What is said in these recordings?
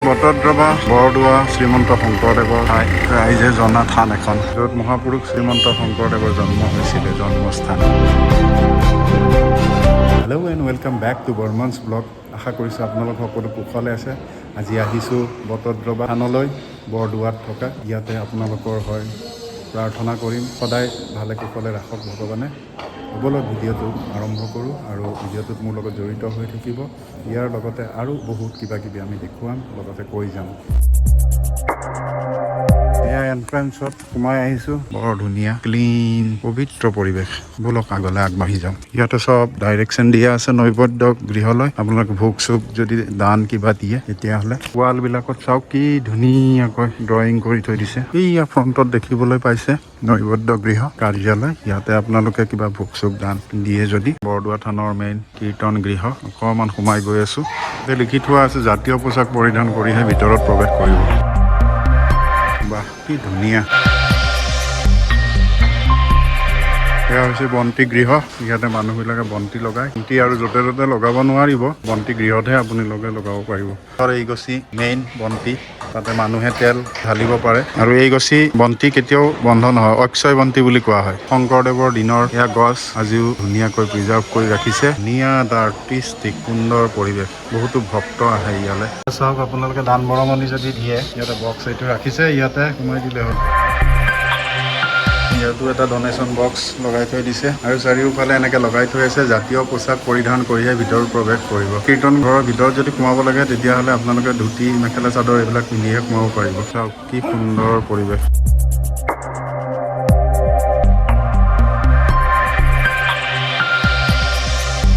বটদ্ৰৱা বৰদোৱা শ্ৰীমন্ত শংকৰদেৱৰ ঠাই ৰাইজে জনা থান এখন, য'ত মহাপুৰুষ শ্ৰীমন্ত শংকৰদেৱৰ জন্ম হৈছিলে, জন্মস্থান। Hello' and welcome back to BarmanS blog. আশা কৰিছোঁ আপোনালোক সকলো কুশলে আছে। আজি আহিছোঁ বটদ্ৰৱা থানলৈ, বৰদোৱাত থকা। ইয়াতে আপোনালোকৰ হয় প্ৰাৰ্থনা কৰিম, সদায় ভালে কুশলে ৰাখক ভগৱানে। ব'লক ভিডিঅ'টো আৰম্ভ কৰোঁ, আৰু ভিডিঅ'টোত মোৰ লগত জড়িত হৈ থাকিব। ইয়াৰ লগতে আৰু বহুত কিবা কিবি আমি দেখুৱাম, লগতে কৈ যাম। এয়া এণ্ট্ৰেঞ্চত সোমাই আহিছোঁ। বৰ ধুনীয়া ক্লিন পবিত্ৰ পৰিৱেশ। ব'লক আগলৈ আগবাঢ়ি যাম। ইয়াতে চব ডাইৰেকশ্যন দিয়া আছে নৈবদ্য গৃহলৈ। আপোনালোকে ভোগ চোগ যদি দান কিবা দিয়ে তেতিয়াহ'লে। ৱালবিলাকত চাওক কি ধুনীয়াকৈ ড্ৰয়িং কৰি থৈ দিছে। এইয়া ফ্ৰণ্টত দেখিবলৈ পাইছে নৈবদ্য গৃহ কাৰ্যালয়। ইয়াতে আপোনালোকে কিবা ভোগ চোগ দান দিয়ে যদি। বৰদোৱা থানৰ মেইন কীৰ্তন গৃহ। অকণমান সোমাই গৈ আছোঁ। ইয়াতে লিখি থোৱা আছে জাতীয় পোছাক পৰিধান কৰিহে ভিতৰত প্ৰৱেশ কৰিব। বাহ, কি ধুনীয়া। এয়া হৈছে বন্তি গৃহ। ইয়াতে মানুহবিলাকে বন্তি লগায়। বন্তি আৰু য'তে ত'তে লগাব নোৱাৰিব, বন্তি গৃহতহে আপুনি লগাব পাৰিব। আৰু এই গছি মেইন বন্তি, তাতে মানুহে তেল ঢালিব পাৰে। আৰু এই গছি বন্তি কেতিয়াও বন্ধ নহয়, অক্ষয় বন্তি বুলি কোৱা হয়। শংকৰদেৱৰ দিনৰ এয়া গছ আজিও ধুনীয়াকৈ প্ৰিজাৰ্ভ কৰি ৰাখিছে। ধুনীয়া এটা আৰ্টিষ্টিক সুন্দৰ পৰিৱেশ। বহুতো ভক্ত আহে ইয়ালৈ। চাওক, আপোনালোকে দান বৰঙণি যদি দিয়ে, ইয়াতে বক্স এইটো ৰাখিছে, ইয়াতে সোমাই দিলে হ'ল। ইয়াতো এটা ডনেশ্যন বক্স লগাই থৈ দিছে, আৰু চাৰিওফালে এনেকৈ লগাই থৈ আছে জাতীয় পোছাক পৰিধান কৰিহে ভিতৰত প্ৰৱেশ কৰিব। কীৰ্তন ঘৰৰ ভিতৰত যদি সোমাব লাগে তেতিয়াহ'লে আপোনালোকে ধুতি মেখেলা চাদৰ এইবিলাক পিন্ধিহে সোমাব পাৰিব। চাওক কি সুন্দৰ পৰিৱেশ।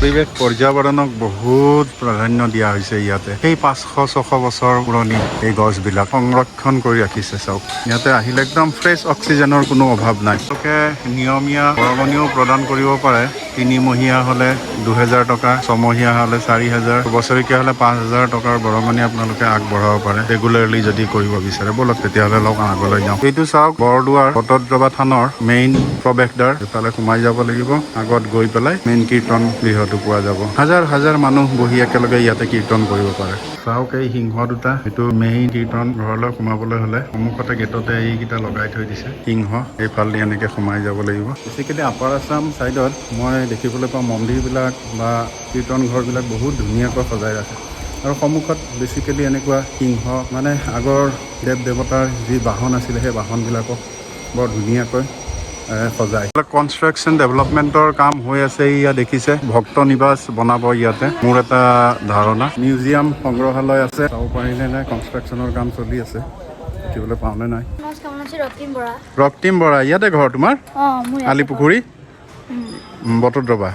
পৰিৱেশ পৰ্যাবৰণক বহুত প্ৰাধান্য দিয়া হৈছে ইয়াতে। সেই 500-600 বছৰ পুৰণি এই গছবিলাক সংৰক্ষণ কৰি ৰাখিছে। চাওক, ইয়াতে আহিলে একদম ফ্ৰেছ অক্সিজেনৰ কোনো অভাৱ নাই। তেওঁলোকে নিয়মীয়া বৰঙণিও প্ৰদান কৰিব পাৰে। 3মহীয়া হ'লে 2000 টকা, 6মহীয়া হ'লে 4000, বছৰেকীয়া হ'লে 5000 টকাৰ বৰঙণি আপোনালোকে আগবঢ়াব পাৰে, ৰেগুলাৰলি যদি কৰিব বিচাৰে। ব'লক তেতিয়াহ'লে লগ আগলৈ যাওঁ। এইটো চাওক, বৰদোৱাৰ বটদ্ৰৱা থানৰ মেইন প্ৰৱেশদ্বাৰ। এইফালে সোমাই যাব লাগিব। আগত গৈ পেলাই মেইন কীৰ্তন গৃহত পোৱা যাব। হাজাৰ হাজাৰ মানুহ বহি একেলগে ইয়াতে কীৰ্তন কৰিব পাৰে। চাওক, এই সিংহ দুটা, এইটো মেইন কীৰ্তন ঘৰলৈ সোমাবলৈ হ'লে সন্মুখতে গেটতে এইকেইটা লগাই থৈ দিছে সিংহ। এইফালেদি এনেকৈ সোমাই যাব লাগিব। বেছিকেলি আপাৰ আছাম ছাইডত মই দেখিবলৈ পাওঁ মন্দিৰবিলাক বা কীৰ্তন ঘৰবিলাক বহুত ধুনীয়াকৈ সজাই ৰাখে। আৰু সন্মুখত বেছিকেলি এনেকুৱা সিংহ, মানে আগৰ দেৱ দেৱতাৰ যি বাহন আছিলে সেই বাহনবিলাকক বৰ ধুনীয়াকৈ সজায়। কনষ্ট্ৰাকশ্যন ডেভেলপমেণ্টৰ কাম হৈ আছে। ইয়াত দেখিছে ভক্ত নিবাস বনাব ইয়াতে, মোৰ এটা ধাৰণা। মিউজিয়াম সংগ্ৰহালয় আছে, চাব পাৰিনে নাই? কনষ্ট্ৰাকশ্যনৰ কাম চলি আছে, দেখিবলৈ পাওঁনে নাই? ৰক্তিম বৰা, ইয়াতে ঘৰ তোমাৰ? আলিপুখুৰী বটদ্ৰৱা।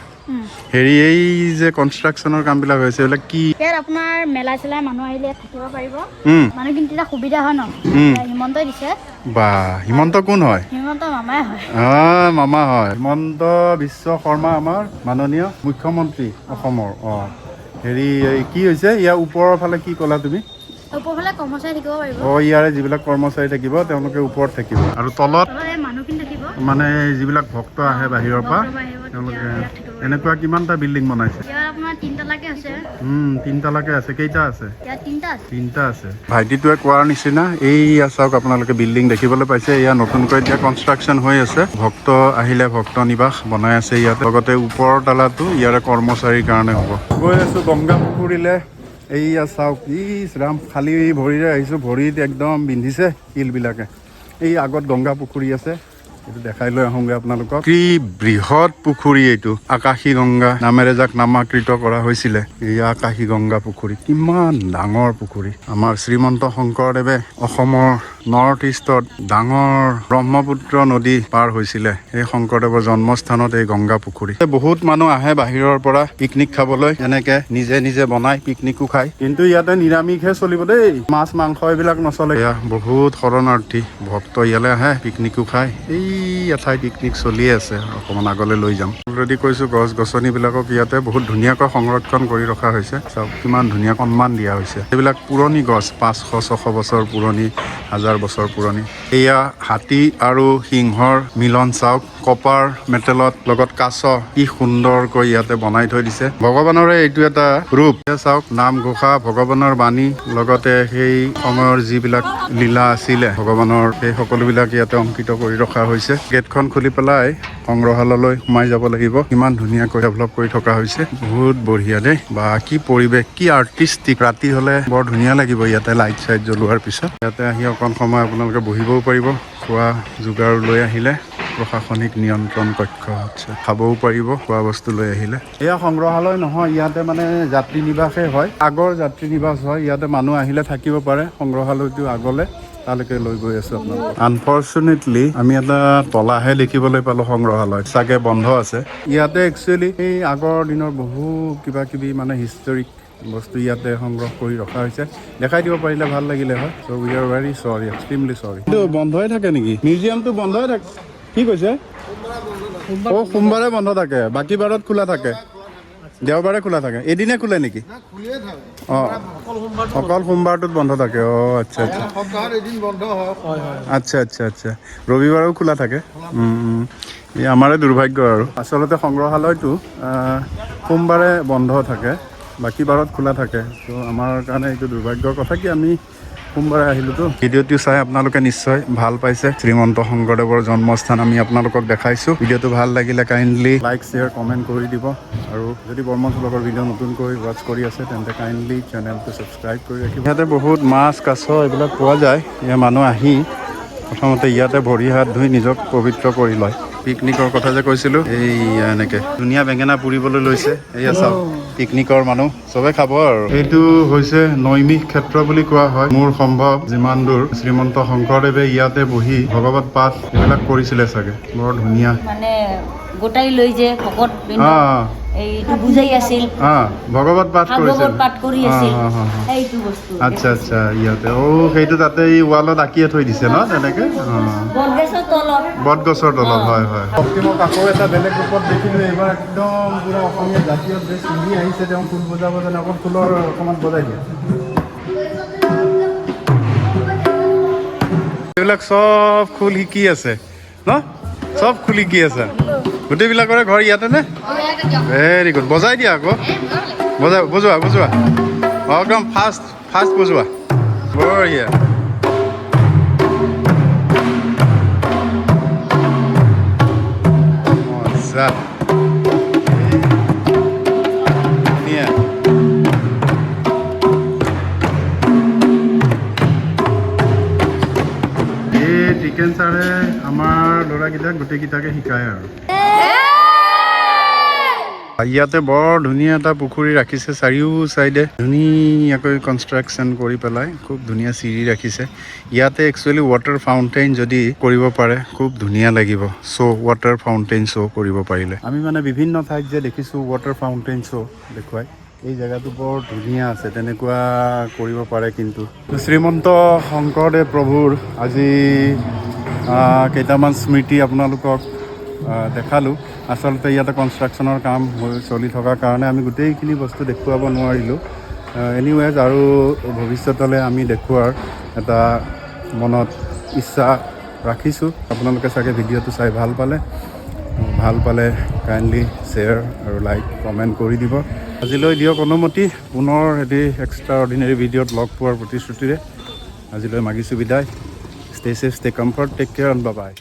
হেৰি, এই যে কনষ্ট্ৰাকশ্যনৰ কামবিলাক হৈছে এইবিলাক কি? ইয়াত আপোনাৰ মেলা চেলা মানুহ আহিলে থাকিব পাৰিব। মানুহ কিন্তু এটা সুবিধা হয় ন, হিমন্তই দিছে। বা, হিমন্ত কোন হয়? হিমন্ত মামাই হয়। মামা হয় হিমন্ত বিশ্ব শৰ্মা, আমাৰ মাননীয় মুখ্যমন্ত্ৰী অসমৰ। হেৰি, কি হৈছে ইয়াৰ ওপৰৰ ফালে? কি ক'লা তুমি? ওপৰফালে কৰ্মচাৰী থাকিব পাৰিব। ইয়াৰে যিবিলাক কৰ্মচাৰী থাকিব তেওঁলোকে ওপৰত থাকিব, আৰু তলত মানুহখিনি থাকিব, মানে যিবিলাক ভক্ত আহে বাহিৰৰ পৰা তেওঁলোকে। এনেকুৱা কিমানটা বিল্ডিং বনাইছে? আপোনাৰ 3 তালাকে আছে। 3 তালাকে আছে। কেইটা আছে? ইয়াত 3টা আছে। ভাইটিটোৱে কোৱাৰ নিচিনা এই চাওক, আপোনালোকে বিল্ডিং দেখিবলৈ পাইছে। এয়া নতুনকৈ এতিয়া কনষ্ট্ৰাকশ্যন হৈ আছে। ভক্ত আহিলে ভক্ত নিবাস বনাই আছে ইয়াত। লগতে ওপৰৰ তালাটো ইয়াৰে কৰ্মচাৰীৰ কাৰণে হ'ব। গৈ আছোঁ গংগা পুখুৰীলৈ। এইয়া চাওক, ৰাম, খালী ভৰিৰে আহিছোঁ। ভৰিত একদম বিন্ধিছে শিলবিলাকে। এই আগত গংগা পুখুৰী আছে, এইটো দেখাই লৈ আহোঁগৈ আপোনালোকক। কি বৃহৎ পুখুৰী এইটো, আকাশী গংগা নামেৰে যাক নামাকৃত কৰা হৈছিলে। এই আকাশী গংগা পুখুৰী, কিমান ডাঙৰ পুখুৰী। আমাৰ শ্ৰীমন্ত শংকৰদেৱে অসমৰ নৰ্থ ইষ্টত ডাঙৰ ব্ৰহ্মপুত্ৰ নদী পাৰ হৈছিলে। এই শংকৰদেৱৰ জন্মস্থানত এই গংগা পুখুৰী। বহুত মানুহ আহে বাহিৰৰ পৰা পিকনিক খাবলৈ, এনেকে নিজে নিজে বনাই পিকনিকো খায়। কিন্তু ইয়াতে নিৰামিষহে চলিব দেই, মাছ মাংস এইবিলাক নচলে। বহুত শৰণাৰ্থী ভক্ত ইয়ালৈ আহে, পিকনিকো খায়। এই এঠাই পিকনিক চলি আছে, অকণমান আগলৈ লৈ যাম। অলৰেডি কৈছোঁ, গছ গছনিবিলাকক ইয়াতে বহুত ধুনীয়াকৈ সংৰক্ষণ কৰি ৰখা হৈছে। চাওক কিমান ধুনীয়া সন্মান দিয়া হৈছে। এইবিলাক পুৰণি গছ, 500-600 বছৰ পুৰণি, 1000 বছৰ পুৰণি। এয়া হাতী আৰু সিংহৰ মিলন চাওক, কপাৰ মেটেলত লগত কাছ, কি সুন্দৰকৈ ইয়াতে বনাই থৈ দিছে। ভগৱানৰে এইটো এটা ৰূপ। চাওক, নামঘোষা, ভগৱানৰ বাণী, লগতে সেই সময়ৰ যিবিলাক লীলা আছিলে ভগৱানৰ, সেই সকলোবিলাক ইয়াতে অংকিত কৰি ৰখা হৈছে। গেটখন খুলি পেলাই সংগ্ৰহালয়লৈ সোমাই যাব লাগিব। ইমান ধুনীয়াকৈ ডেভেলপ কৰি থকা হৈছে, বহুত বঢ়িয়া দেই। বা কি পৰিৱেশ, কি আৰ্টিষ্টিক। ৰাতি হলে বৰ ধুনীয়া লাগিব ইয়াতে লাইট চাইট জ্বলোৱাৰ পিছত। ইয়াতে আহি অকণ সময় আপোনালোকে বহিবও পাৰিব, খোৱা যোগাৰ লৈ আহিলে। প্ৰশাসনিক নিয়ন্ত্ৰণ কক্ষ আছে, খাবও পাৰিব খোৱা বস্তু লৈ আহিলে। এয়া সংগ্ৰহালয় নহয়, ইয়াতে মানে যাত্ৰী নিবাসে হয়, আগৰ যাত্ৰী নিবাস হয়। ইয়াতে মানুহ আহিলে থাকিব পাৰে। সংগ্ৰহালয়টো আগলে তালৈকে লৈ গৈ আছো আপোনালোকক। আনফৰ্চুনেটলি আমি এটা তলাহে দেখিবলৈ পালো সংগ্ৰহালয়, চাগে বন্ধ আছে। ইয়াতে একচুৱেলি এই আগৰ দিনৰ বহু কিবা কিবি মানে হিষ্টৰিক বস্তু ইয়াতে সংগ্ৰহ কৰি ৰখা হৈছে। দেখাই দিব পাৰিলে ভাল লাগিলে হয়। চ' উই আৰ ভেৰি চৰি, এক্সট্ৰিমলি চৰি। এইটো বন্ধই থাকে নেকি? মিউজিয়ামটো বন্ধই থাকে? কি কৈছে? সোমবাৰে বন্ধ থাকে, বাকী বাৰত খোলা থাকে। দেওবাৰে খোলা থাকে, এদিনে খোলে নেকি? অঁ, অকল সোমবাৰটোত বন্ধ থাকে। অঁ, আচ্ছা আচ্ছা, আচ্ছা আচ্ছা আচ্ছা। ৰবিবাৰেও খোলা থাকে। এই আমাৰে দুৰ্ভাগ্য আৰু। আচলতে সংগ্ৰহালয়টো সোমবাৰে বন্ধ থাকে, বাকী বাৰত খোলা থাকে। ত' আমাৰ কাৰণে এইটো দুৰ্ভাগ্যৰ কথা কি আমি সোমবাৰে আহিলোতো। ভিডিঅ'টো চাই আপোনালোকে নিশ্চয় ভাল পাইছে। শ্ৰীমন্ত শংকৰদেৱৰ জন্মস্থান আমি আপোনালোকক দেখাইছোঁ। ভিডিঅ'টো ভাল লাগিলে কাইণ্ডলি লাইক, শ্বেয়াৰ, কমেণ্ট কৰি দিব। আৰু যদি বৰ্মন ব্লগৰ ভিডিঅ' নতুনকৈ ৱাচ কৰি আছে তেন্তে কাইণ্ডলি চেনেলটো ছাবস্ক্ৰাইব কৰি ৰাখিব। ইয়াতে বহুত মাছ, কাছ এইবিলাক পোৱা যায়। ইয়াৰ মানুহ আহি প্ৰথমতে ইয়াতে ভৰি হাত ধুই নিজক পবিত্ৰ কৰি লয়। পিকনিকৰ কথা যে কৈছিলোঁ, এই এনেকৈ ধুনীয়া বেঙেনা পুৰিবলৈ লৈছে। এয়া চাওক, পিকনিকৰ মানুহ চবে খাব আৰু। এইটো হৈছে নৈমিষ ক্ষেত্ৰ বুলি কোৱা হয়। মোৰ সম্ভৱ যিমান দূৰ শ্ৰীমন্ত শংকৰদেৱে ইয়াতে বহি ভাগৱত পাঠ এইবিলাক কৰিছিলে চাগে। বৰ ধুনীয়া মানে গোটাই লৈ যে ভকত এইটো বুজাই আছিল, ভগৱত পাঠ কৰিছিল, পাঠ কৰি আছিল, সেইটো বস্তু। আচ্ছা আচ্ছা, ইয়াতে সেইটো তাতে এই ৱালত আঁকিয়ে থৈ দিছে ন তেনেকে। বটগছৰ তলত, হয় হয়। ভক্তিমক আকৌ এটা বেলেগ ৰূপত দেখিলোঁ এইবাৰ। একদম পুৰা অসমীয়া জাতীয় ড্ৰেছ পিন্ধি আহিছে। তেওঁ খোল বজাব জানে, অকণ খোলৰ অকণমান বজাই দিয়ে। এইবিলাক চব খোল শিকি আছে ন, চব খোল শিকি আছে। গোটেইবিলাকৰে ঘৰ ইয়াতে নে? Very good. বজাই দিয়া আকৌ, বজোৱা বজোৱা। একদম ফাষ্ট ফাষ্ট বজোৱা, বঢ়িয়া। মজা, ধুনীয়া। টিকেন ছাৰে আমাৰ ল'ৰাকেইটাক গোটেইকেইটাকে শিকায় আৰু। ইয়াতে বৰ ধুনীয়া এটা পুখুৰী ৰাখিছে, চাৰিও চাইডে ধুনীয়াকৈ কনষ্ট্ৰাকশ্যন কৰি পেলাই খুব ধুনীয়া চিৰি ৰাখিছে। ইয়াতে একচুৱেলি ৱাটাৰ ফাউণ্টেইন যদি কৰিব পাৰে খুব ধুনীয়া লাগিব। ৱাটাৰ ফাউণ্টেইন শ্ব' কৰিব পাৰিলে। আমি মানে বিভিন্ন ঠাইত যে দেখিছোঁ ৱাটাৰ ফাউণ্টেইন শ্ব' দেখুৱাই, এই জেগাটো বৰ ধুনীয়া আছে, তেনেকুৱা কৰিব পাৰে। কিন্তু শ্ৰীমন্ত শংকৰদেৱ প্ৰভুৰ আজি কেইটামান স্মৃতি আপোনালোকক দেখালোঁ। আচলতে ইয়াতে কনষ্ট্ৰাকশ্যনৰ কাম চলি থকাৰ কাৰণে আমি গোটেইখিনি বস্তু দেখুৱাব নোৱাৰিলোঁ। এনিৱেজ, আৰু ভৱিষ্যতলৈ আমি দেখুৱাৰ এটা মনত ইচ্ছা ৰাখিছোঁ। আপোনালোকে চাগে ভিডিঅ'টো চাই ভাল পালে কাইণ্ডলি শ্বেয়াৰ আৰু লাইক, কমেণ্ট কৰি দিব। আজিলৈ দিয়ক অনুমতি, পুনৰ এটি এক্সট্ৰা অৰ্ডিনেৰী ভিডিঅ'ত লগ পোৱাৰ প্ৰতিশ্ৰুতিৰে আজিলৈ মাগিছোঁ বিদায়। Stay safe, stay comfort, take care, and bye by.